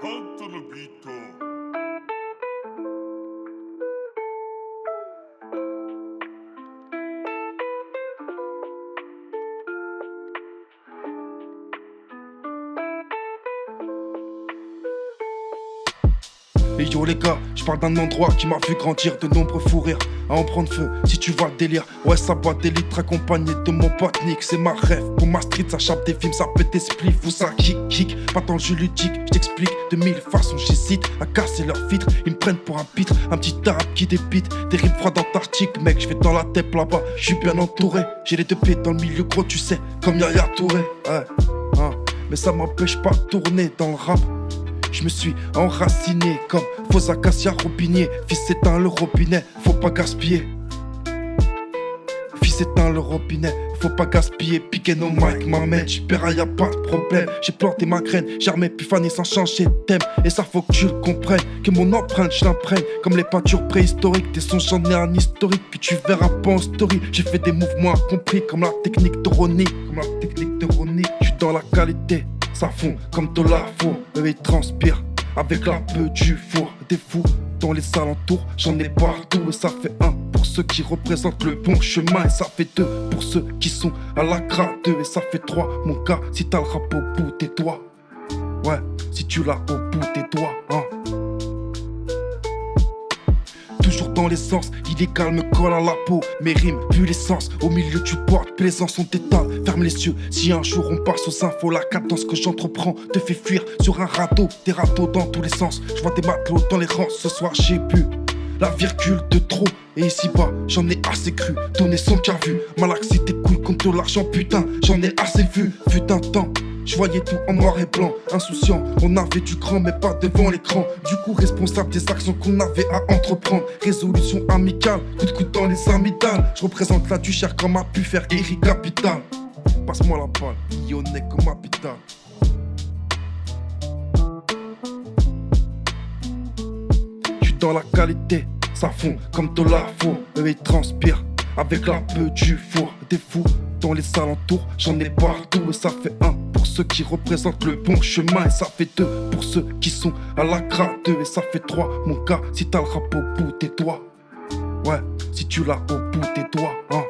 Anthony Vito. Et yo les gars, je parle d'un endroit qui m'a vu grandir, de nombreux fous rires à en prendre feu, si tu vois le délire. Ouais, ça boit des litres accompagné de mon pote Nick, c'est ma rêve. Pour ma street, ça chape des films, ça pète des spliffs ou ça kick. Pas dans le jeu ludique, je t'explique de mille façons, j'hésite à casser leur vitre. Ils me prennent pour un pitre, un petit arabe qui débite. Des rimes froides antarctiques, mec, je vais dans la tête là-bas, je suis bien entouré. J'ai les deux pieds dans le milieu gros, tu sais, comme Yaya Touré. Ouais, hein. Mais ça m'empêche pas de tourner dans le rap. Je me suis enraciné comme faux acacia robinier. Fils éteins le robinet, faut pas gaspiller. Fils éteins le robinet, faut pas gaspiller. Piquer nos mic, ma mère, j'paiera y'a pas de problème. J'ai planté ma graine, j'ai remis Epiphanie sans changer de thème. Et ça faut que tu le comprennes, que mon empreinte je l'imprègne. Comme les peintures préhistoriques, tes sons j'en ai un historique que tu verras pas en story. J'ai fait des mouvements incompris comme la technique de Ronnie. J'suis dans la qualité. Ça fond comme de la faux, eux ils transpirent avec la peu du four. Des fous dans les alentours, j'en ai partout. Et ça fait un pour ceux qui représentent le bon chemin. Et ça fait deux pour ceux qui sont à la grade. Et ça fait trois, mon gars, si t'as le rap au bout des doigts. Ouais, si tu l'as au bout des doigts, hein. Toujours dans l'essence, illégal me colle à la peau. Mes rimes, plus l'essence, au milieu du bois de plaisance, on t'étale. Ferme les yeux, si un jour on passe aux infos, la cadence que j'entreprends te fait fuir sur un radeau. Des radeaux dans tous les sens, je vois des matelots dans les rangs. Ce soir j'ai bu la virgule de trop. Et ici-bas, j'en ai assez cru, donner son qu'a vu. Malaxité cool contre l'argent, putain, j'en ai assez vu. Fut un temps, je voyais tout en noir et blanc, insouciant, on avait du grand mais pas devant l'écran. Du coup responsable des actions qu'on avait à entreprendre. Résolution amicale, coup de coude dans les amygdales. Je représente la duchère comme a pu faire Eric Capital. Passe-moi la balle, lyonnais comme habitat. J'suis dans la qualité, ça fond comme de la faux. Eux ils transpirent avec la peu du four. Des fous dans les alentours, j'en ai partout. Et ça fait un pour ceux qui représentent le bon chemin. Et ça fait deux pour ceux qui sont à la grade. Et ça fait trois, mon gars, si t'as le rap au bout des doigts. Ouais, si tu l'as au bout des doigts, hein.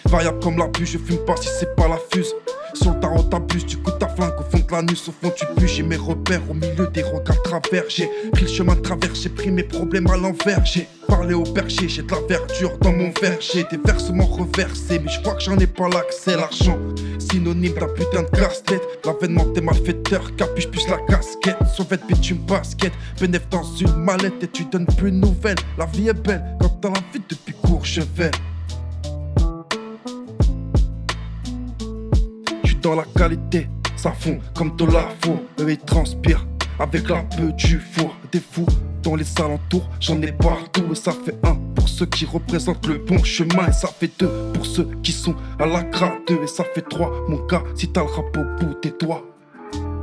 Variable comme la pluie, je fume pas si c'est pas la fuse. Sur le tarot t'abuses, du coup ta flingue au fond de l'anus, au fond tu pues. J'ai mes repères au milieu des regards travers. J'ai pris le chemin de travers, j'ai pris mes problèmes à l'envers. J'ai parlé au berger, j'ai de la verdure dans mon verre. J'ai des versements reversés, mais je crois que j'en ai pas l'accès. L'argent, synonyme d'un putain de casse-tête. L'avènement des malfaiteurs, capuche plus la casquette. Sauvette, bitume, basket, bénéf dans une mallette. Et tu donnes plus de nouvelles, la vie est belle quand t'as la vie depuis Courchevel. Dans la qualité, ça fond comme de la faux. Eux ils transpirent avec la peu du four. Des fous dans les alentours, j'en ai partout. Et ça fait un pour ceux qui représentent le bon chemin. Et ça fait deux pour ceux qui sont à la grade. Et ça fait trois, mon gars, si t'as le rap au bout des doigts.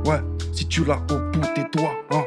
Ouais, si tu l'as au bout des doigts, hein.